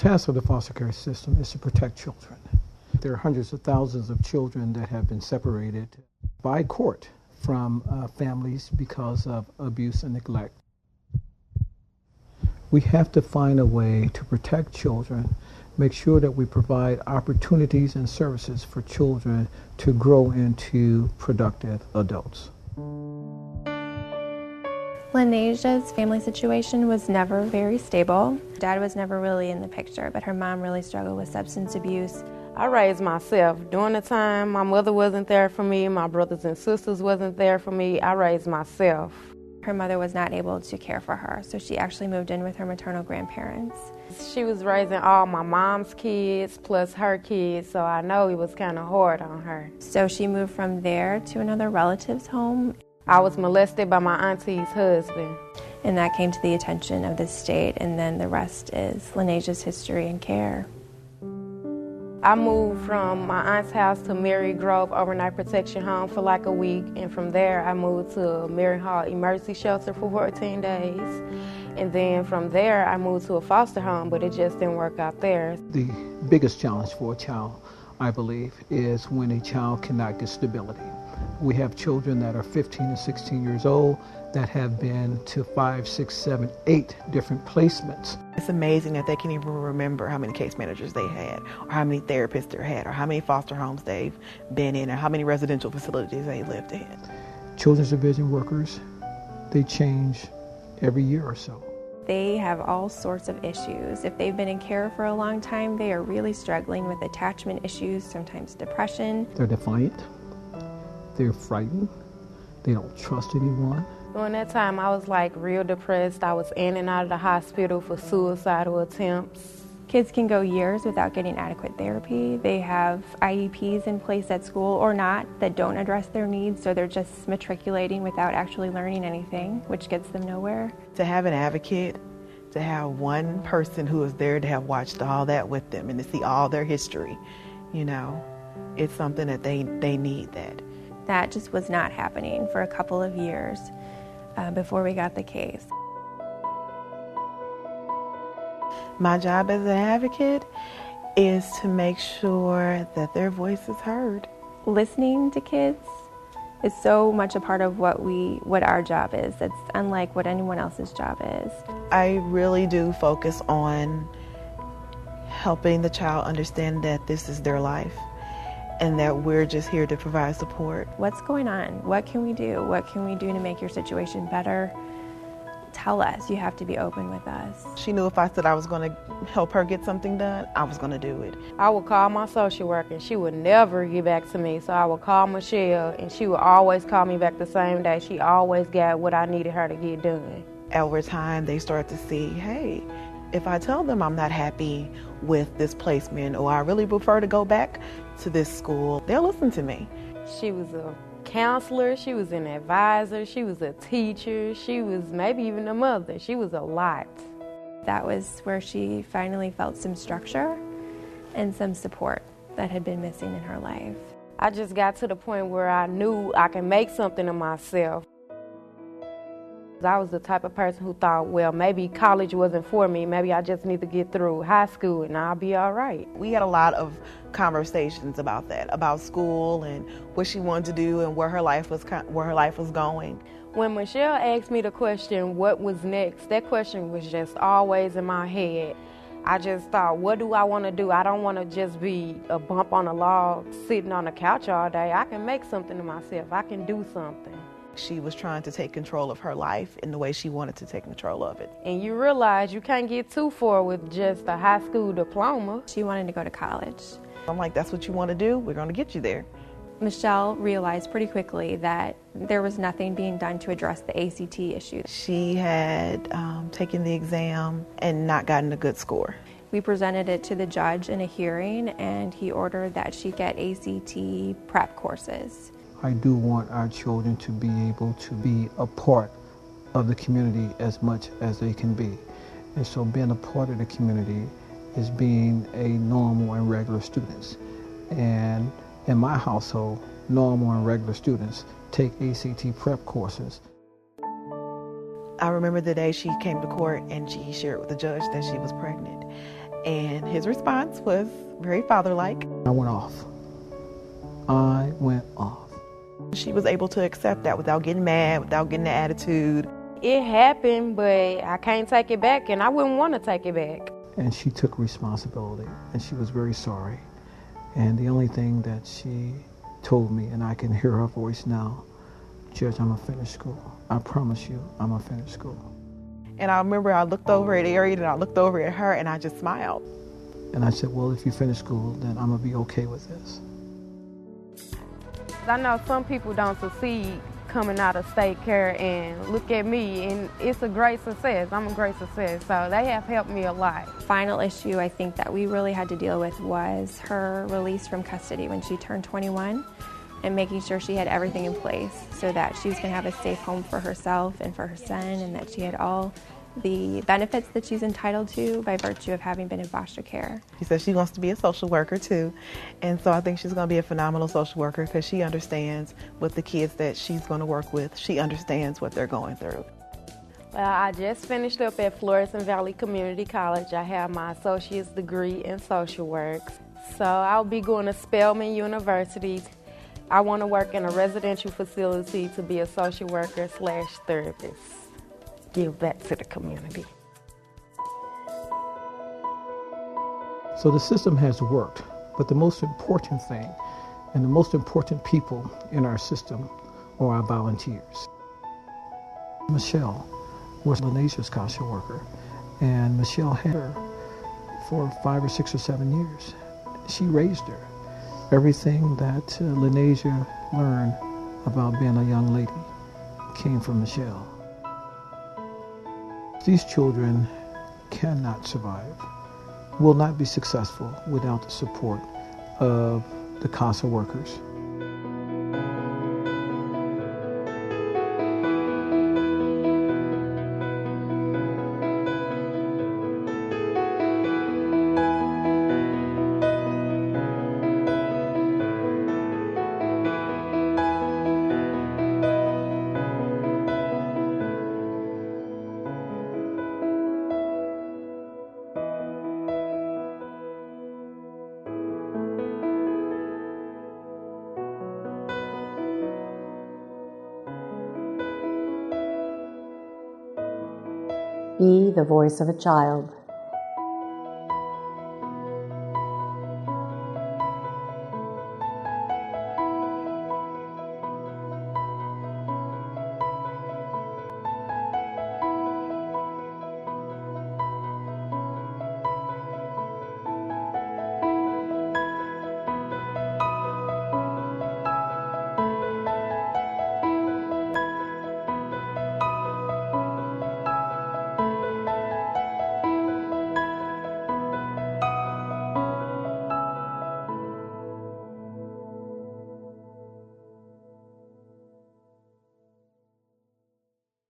task of the foster care system is to protect children. There are hundreds of thousands of children that have been separated by court from families because of abuse and neglect. We have to find a way to protect children, make sure that we provide opportunities and services for children to grow into productive adults. Lynasia's family situation was never very stable. Dad was never really in the picture, but her mom really struggled with substance abuse. I raised myself. During the time my mother wasn't there for me, my brothers and sisters wasn't there for me, I raised myself. Her mother was not able to care for her, so she actually moved in with her maternal grandparents. She was raising all my mom's kids plus her kids, so I know it was kind of hard on her. So she moved from there to another relative's home. I was molested by my auntie's husband. And that came to the attention of the state, and then the rest is Lynasia's history and care. I moved from my aunt's house to Mary Grove Overnight Protection Home for like a week, and from there I moved to Mary Hall Emergency Shelter for 14 days. And then from there I moved to a foster home, but it just didn't work out there. The biggest challenge for a child, I believe, is when a child cannot get stability. We have children that are 15 and 16 years old that have been to 5, 6, 7, 8 different placements. It's amazing that they can even remember how many case managers they had, or how many therapists they had, or how many foster homes they've been in, or how many residential facilities they lived in. Children's division workers, they change every year or so. They have all sorts of issues. If they've been in care for a long time, they are really struggling with attachment issues, sometimes depression. They're defiant. They're frightened. They don't trust anyone. During that time, I was like real depressed. I was in and out of the hospital for suicidal attempts. Kids can go years without getting adequate therapy. They have IEPs in place at school or not that don't address their needs, so they're just matriculating without actually learning anything, which gets them nowhere. To have an advocate, to have one person who is there to have watched all that with them and to see all their history, you know, it's something that they need that. That just was not happening for a couple of years before we got the case. My job as an advocate is to make sure that their voice is heard. Listening to kids is so much a part of what our job is. It's unlike what anyone else's job is. I really do focus on helping the child understand that this is their life and that we're just here to provide support. What's going on? What can we do? What can we do to make your situation better? Tell us. You have to be open with us. She knew if I said I was going to help her get something done, I was going to do it. I would call my social worker and she would never get back to me. So I would call Michelle and she would always call me back the same day. She always got what I needed her to get done. Over time, they start to see, hey, if I tell them I'm not happy with this placement or I really prefer to go back to this school, they'll listen to me. She was a counselor, she was an advisor, she was a teacher, she was maybe even a mother. She was a lot. That was where she finally felt some structure and some support that had been missing in her life. I just got to the point where I knew I could make something of myself. I was the type of person who thought, well, maybe college wasn't for me. Maybe I just need to get through high school and I'll be all right. We had a lot of conversations about that, about school and what she wanted to do and where her life was going. When Michelle asked me the question, what was next, that question was just always in my head. I just thought, what do I want to do? I don't want to just be a bump on a log sitting on the couch all day. I can make something of myself. I can do something. She was trying to take control of her life in the way she wanted to take control of it. And you realize you can't get too far with just a high school diploma. She wanted to go to college. I'm like, that's what you want to do? We're going to get you there. Michelle realized pretty quickly that there was nothing being done to address the ACT issue. She had taken the exam and not gotten a good score. We presented it to the judge in a hearing, and he ordered that she get ACT prep courses. I do want our children to be able to be a part of the community as much as they can be. And so being a part of the community is being a normal and regular student. And in my household, normal and regular students take ACT prep courses. I remember the day she came to court and she shared with the judge that she was pregnant. And his response was very father-like. I went off. I went off. She was able to accept that without getting mad, without getting the attitude. It happened, but I can't take it back, and I wouldn't want to take it back. And she took responsibility, and she was very sorry. And the only thing that she told me, and I can hear her voice now, Judge, I'm gonna finish school. I promise you, I'm gonna finish school. And I remember I looked over at Ariel and I looked over at her and I just smiled. And I said, well, if you finish school, then I'm gonna be okay with this. I know some people don't succeed coming out of state care, and look at me, and it's a great success. I'm a great success, so they have helped me a lot. Final issue I think that we really had to deal with was her release from custody when she turned 21, and making sure she had everything in place so that she was going to have a safe home for herself and for her son, and that she had all the benefits that she's entitled to by virtue of having been in foster care. She said she wants to be a social worker too, and so I think she's going to be a phenomenal social worker because she understands with the kids that she's going to work with. She understands what they're going through. Well, I just finished up at Florissant Valley Community College. I have my associate's degree in social work. So I'll be going to Spelman University. I want to work in a residential facility to be a social worker / therapist. Give back to the community. So the system has worked, but the most important thing and the most important people in our system are our volunteers. Michelle was Lynasia's CASA worker, and Michelle had her for 5 or 6 or 7 years. She raised her. Everything that Lynasia learned about being a young lady came from Michelle. These children cannot survive, will not be successful without the support of the CASA workers. Be the voice of a child.